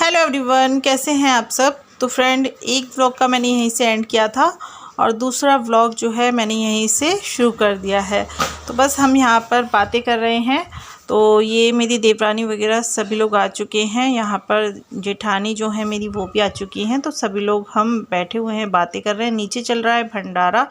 Hello everyone, कैसे हैं आप सब। तो फ्रेंड, एक व्लॉग का मैंने यहीं से एंड किया था और दूसरा व्लॉग जो है मैंने यहीं से शुरू कर दिया है। तो बस हम यहाँ पर बातें कर रहे हैं। तो ये मेरी देवरानी वगैरह सभी लोग आ चुके हैं। यहाँ पर जेठानी जो है मेरी वो भी आ चुकी हैं। तो सभी लोग हम बैठे हुए हैं, बातें कर रहे हैं। नीचे चल रहा है भंडारा।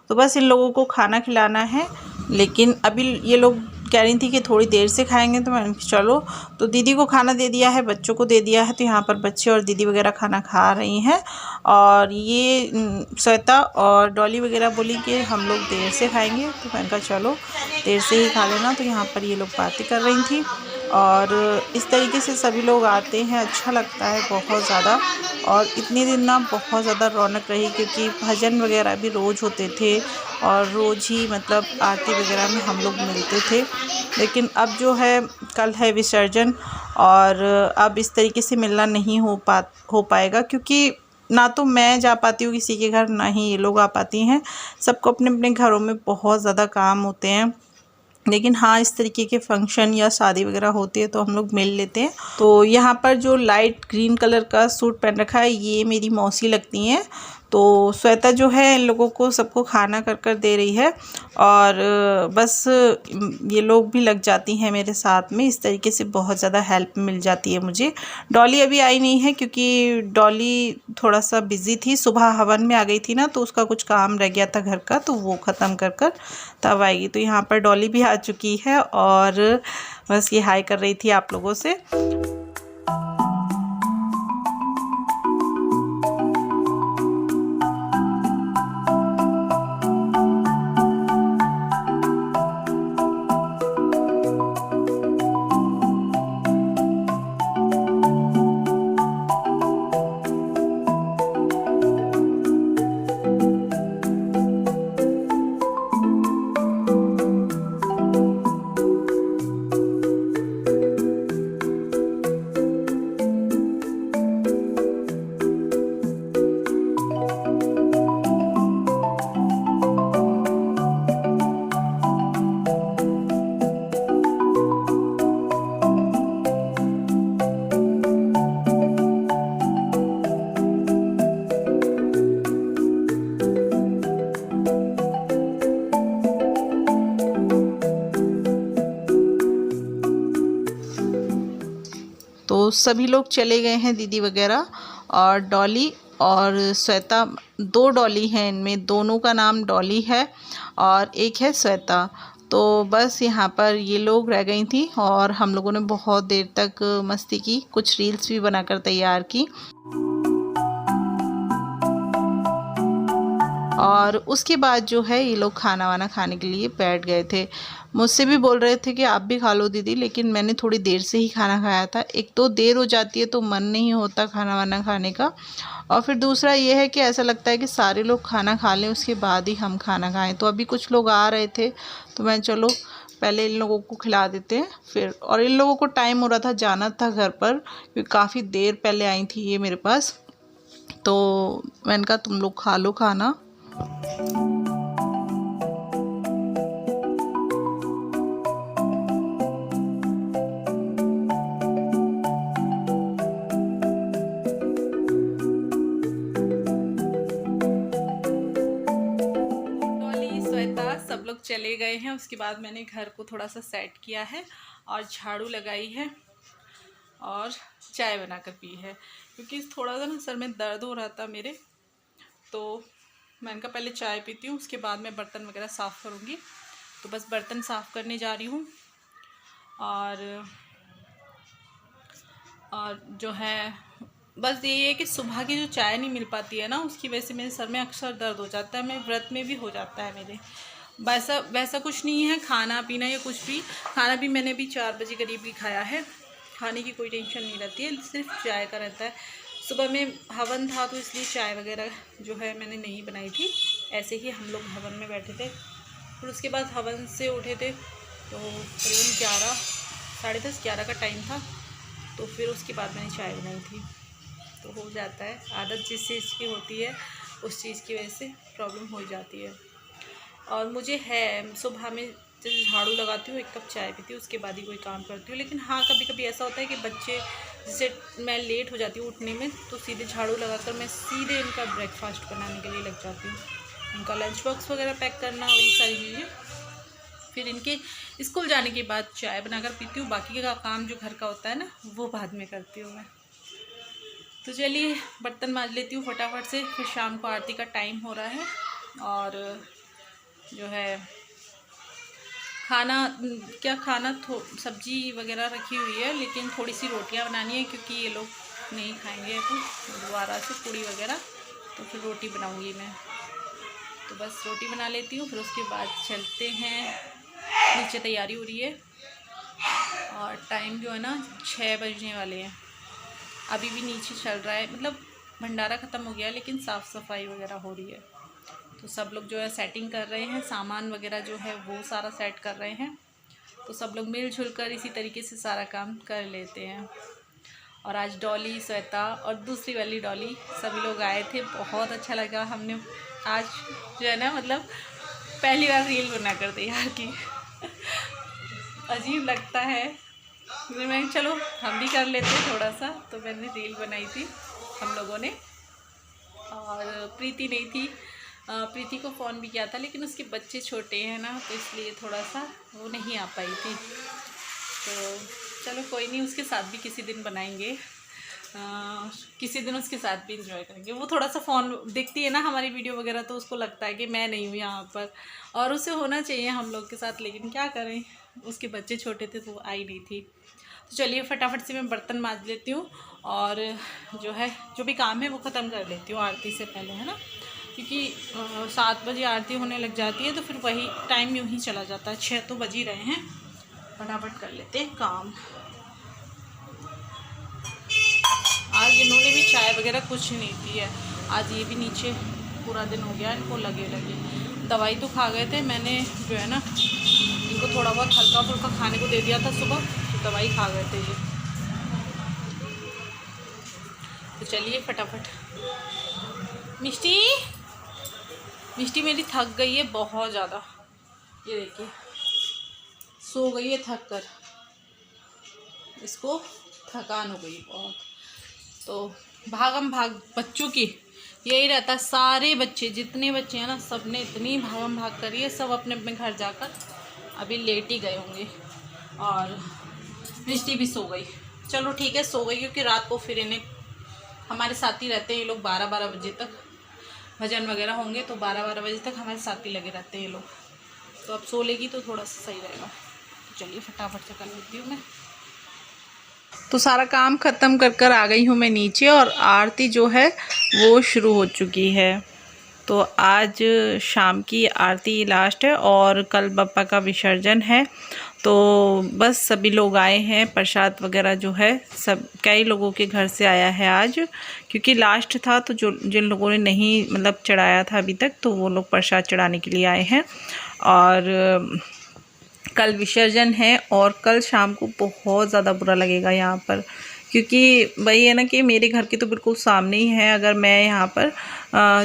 तो बस इन लोगों को खाना खिलाना है, लेकिन अभी ये लोग कह रही थी कि थोड़ी देर से खाएंगे। तो मैंने चलो, तो दीदी को खाना दे दिया है, बच्चों को दे दिया है। तो यहाँ पर बच्चे और दीदी वगैरह खाना खा रही हैं। और ये श्वेता और डॉली वगैरह बोली कि हम लोग देर से खाएंगे। तो मैंने कहा चलो देर से ही खा लेना। तो यहाँ पर ये लोग बातें कर रही थी और इस तरीके से सभी लोग आते हैं, अच्छा लगता है बहुत ज़्यादा। और इतने दिन ना बहुत ज़्यादा रौनक रही, क्योंकि भजन वगैरह भी रोज़ होते थे और रोज़ ही मतलब आरती वगैरह में हम लोग मिलते थे। लेकिन अब जो है कल है विसर्जन और अब इस तरीके से मिलना नहीं हो पाएगा, क्योंकि ना तो मैं जा पाती हूँ किसी के घर, ना ही ये लोग आ पाती हैं। सबको अपने अपने घरों में बहुत ज़्यादा काम होते हैं। लेकिन हाँ, इस तरीके के फंक्शन या शादी वगैरह होती है तो हम लोग मिल लेते हैं। तो यहाँ पर जो लाइट ग्रीन कलर का सूट पहन रखा है ये मेरी मौसी लगती हैं। तो श्वेता जो है इन लोगों को सबको खाना कर कर दे रही है और बस ये लोग भी लग जाती हैं मेरे साथ में। इस तरीके से बहुत ज़्यादा हेल्प मिल जाती है मुझे। डॉली अभी आई नहीं है, क्योंकि डॉली थोड़ा सा बिज़ी थी। सुबह हवन में आ गई थी ना, तो उसका कुछ काम रह गया था घर का, तो वो ख़त्म कर कर तब आएगी। तो यहाँ पर डॉली भी आ चुकी है और बस ये हाय कर रही थी आप लोगों से। तो सभी लोग चले गए हैं, दीदी वगैरह और डॉली और श्वेता। दो डॉली हैं, इनमें दोनों का नाम डॉली है और एक है श्वेता। तो बस यहाँ पर ये लोग रह गई थी और हम लोगों ने बहुत देर तक मस्ती की, कुछ रील्स भी बनाकर तैयार की। और उसके बाद जो है ये लोग खाना वाना खाने के लिए बैठ गए थे। मुझसे भी बोल रहे थे कि आप भी खा लो दीदी, लेकिन मैंने थोड़ी देर से ही खाना खाया था। एक तो देर हो जाती है तो मन नहीं होता खाना वाना खाने का, और फिर दूसरा ये है कि ऐसा लगता है कि सारे लोग खाना खा लें उसके बाद ही हम खाना खाएं। तो अभी कुछ लोग आ रहे थे तो मैं चलो पहले इन लोगों को खिला देते हैं फिर। और इन लोगों को टाइम हो रहा था, जाना था घर पर, क्योंकि काफ़ी देर पहले आई थी ये मेरे पास। तो मैंने कहा तुम लोग खा लो खाना। सब लोग चले गए हैं। उसके बाद मैंने घर को थोड़ा सा सेट किया है और झाड़ू लगाई है और चाय बनाकर पी है, क्योंकि थोड़ा सा ना सर में दर्द हो रहा था मेरे। तो मैंने कहा पहले चाय पीती हूँ, उसके बाद मैं बर्तन वगैरह साफ़ करूँगी। तो बस बर्तन साफ़ करने जा रही हूँ। और जो है बस ये है कि सुबह की जो चाय नहीं मिल पाती है ना, उसकी वजह से मेरे सर में अक्सर दर्द हो जाता है। मैं व्रत में भी हो जाता है मेरे। वैसा कुछ नहीं है, खाना पीना या कुछ भी। खाना भी मैंने भी 4 बजे करीब ही खाया है, खाने की कोई टेंशन नहीं रहती है, सिर्फ चाय का रहता है। सुबह में हवन था तो इसलिए चाय वगैरह जो है मैंने नहीं बनाई थी, ऐसे ही हम लोग हवन में बैठे थे। फिर उसके बाद हवन से उठे थे तो करीबन 11, साढ़े 10, 11 का टाइम था। तो फिर उसके बाद मैंने चाय बनाई थी। तो हो जाता है, आदत जिस चीज़ की होती है उस चीज़ की वजह से प्रॉब्लम हो जाती है। और मुझे है सुबह में जैसे झाड़ू लगाती हूँ, 1 कप चाय पीती हूँ, उसके बाद ही कोई काम करती हूँ। लेकिन हाँ, कभी कभी ऐसा होता है कि बच्चे जिससे मैं लेट हो जाती हूँ उठने में, तो सीधे झाड़ू लगाकर मैं सीधे इनका ब्रेकफास्ट बनाने के लिए लग जाती हूँ। इनका लंच बॉक्स वगैरह पैक करना, वही सारी चीज़ें। फिर इनके स्कूल जाने के बाद चाय बनाकर पीती हूँ। बाकी का काम जो घर का होता है ना, वो बाद में करती हूँ मैं। तो चलिए बर्तन मांज लेती हूँ फटाफट से, फिर शाम को आरती का टाइम हो रहा है। और जो है खाना, क्या खाना, सब्जी वगैरह रखी हुई है, लेकिन थोड़ी सी रोटियां बनानी है क्योंकि ये लोग नहीं खाएंगे तो दोबारा से पूड़ी वगैरह, तो फिर रोटी बनाऊंगी मैं। तो बस रोटी बना लेती हूँ, फिर उसके बाद चलते हैं नीचे। तैयारी हो रही है और टाइम जो है ना 6 बजने वाले हैं। अभी भी नीचे चल रहा है, मतलब भंडारा ख़त्म हो गया है, लेकिन साफ़ सफाई वगैरह हो रही है। तो सब लोग जो है सेटिंग कर रहे हैं, सामान वगैरह जो है वो सारा सेट कर रहे हैं। तो सब लोग मिलजुल कर इसी तरीके से सारा काम कर लेते हैं। और आज डॉली, श्वेता और दूसरी वाली डॉली सभी लोग आए थे। बहुत अच्छा लगा। हमने आज जो है ना, मतलब पहली बार रील बना कर तैयार की। अजीब लगता है, मैं चलो हम भी कर लेते हैं थोड़ा सा। तो मैंने रील बनाई थी हम लोगों ने, और प्रीति नहीं थी। प्रीति को फ़ोन भी किया था, लेकिन उसके बच्चे छोटे हैं ना, तो इसलिए थोड़ा सा वो नहीं आ पाई थी। तो चलो कोई नहीं, उसके साथ भी किसी दिन बनाएंगे। किसी दिन उसके साथ भी इंजॉय करेंगे। वो थोड़ा सा फ़ोन देखती है ना हमारी वीडियो वगैरह, तो उसको लगता है कि मैं नहीं हूँ यहाँ पर, और उसे होना चाहिए हम लोग के साथ, लेकिन क्या करें, उसके बच्चे छोटे थे तो वो आई नहीं थी। तो चलिए फटाफट से मैं बर्तन मांज लेती हूँ, और जो है जो भी काम है वो ख़त्म कर लेती हूँ आरती से पहले, है ना, क्योंकि 7 बजे आरती होने लग जाती है, तो फिर वही टाइम यूँ ही चला जाता है। 6 तो बज ही रहे हैं, फटाफट कर लेते हैं काम। आज इन्होंने भी चाय वगैरह कुछ नहीं पी है। आज ये भी नीचे पूरा दिन हो गया इनको लगे लगे। दवाई तो खा गए थे, मैंने जो है ना इनको थोड़ा बहुत हल्का फुल्का खाने को दे दिया था सुबह, तो दवाई खा गए थे ये। तो चलिए फटाफट। मिष्टी, मिष्टी मेरी थक गई है बहुत ज़्यादा। ये देखिए सो गई है थक कर, इसको थकान हो गई बहुत। तो भागम भाग बच्चों की यही रहता है। सारे बच्चे, जितने बच्चे हैं ना, सब ने इतनी भागम भाग करी है। सब अपने अपने घर जाकर अभी लेट ही गए होंगे। और मिष्टी भी सो गई। चलो ठीक है, सो गई, क्योंकि रात को फिर इन्हें हमारे साथ ही रहते हैं ये लोग। 12-12 बजे तक भजन वगैरह होंगे, तो 12-12 बजे तक हमारे साथ ही लगे रहते हैं ये लोग। तो अब सो लेगी तो थोड़ा सा सही रहेगा। तो चलिए फटाफट से कर लेती हूँ मैं। तो सारा काम ख़त्म कर कर आ गई हूँ मैं नीचे, और आरती जो है वो शुरू हो चुकी है। तो आज शाम की आरती लास्ट है, और कल बप्पा का विसर्जन है। तो बस सभी लोग आए हैं। प्रसाद वगैरह जो है सब कई लोगों के घर से आया है आज, क्योंकि लास्ट था। तो जो जिन लोगों ने नहीं मतलब चढ़ाया था अभी तक, तो वो लोग प्रसाद चढ़ाने के लिए आए हैं। और कल विसर्जन है, और कल शाम को बहुत ज़्यादा बुरा लगेगा यहाँ पर, क्योंकि वही है ना कि मेरे घर के तो बिल्कुल सामने ही है। अगर मैं यहाँ पर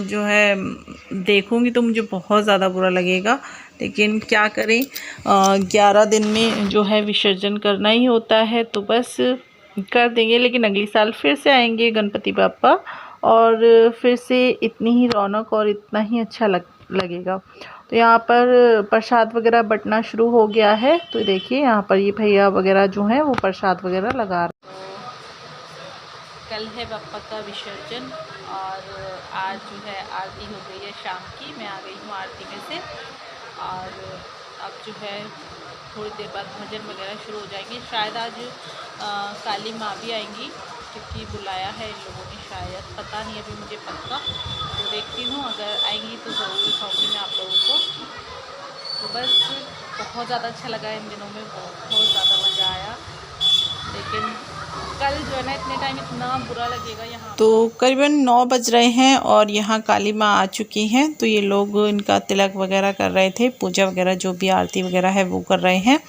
जो है देखूँगी तो मुझे बहुत ज़्यादा बुरा लगेगा, लेकिन क्या करें, 11 दिन में जो है विसर्जन करना ही होता है, तो बस कर देंगे। लेकिन अगली साल फिर से आएंगे गणपति बापा, और फिर से इतनी ही रौनक और इतना ही अच्छा लगेगा। तो यहाँ पर प्रसाद वगैरह बंटना शुरू हो गया है। तो देखिए यहाँ पर ये भैया वगैरह जो हैं वो प्रसाद वगैरह लगा रहे हैं। कल है बप्पा का विसर्जन, और आज जो है आरती हो गई है शाम की। मैं आ गई हूँ आरती में से, और अब जो है थोड़ी देर बाद भजन वगैरह शुरू हो जाएंगे। शायद आज काली माँ भी आएंगी, क्योंकि बुलाया है इन लोगों ने शायद, पता नहीं अभी मुझे पक्का। तो देखती हूँ, अगर आएंगी तो ज़रूर दिखाऊँगी मैं आप लोगों को। तो बस बहुत ज़्यादा अच्छा लगा इन दिनों में, बहुत ज़्यादा मज़ा आया। लेकिन कल जो है ना इतने टाइम इतना बुरा लगेगा यहाँ। तो करीबन 9 बज रहे हैं, और यहाँ काली माँ आ चुकी हैं। तो ये लोग इनका तिलक वगैरह कर रहे थे, पूजा वगैरह जो भी आरती वगैरह है वो कर रहे हैं।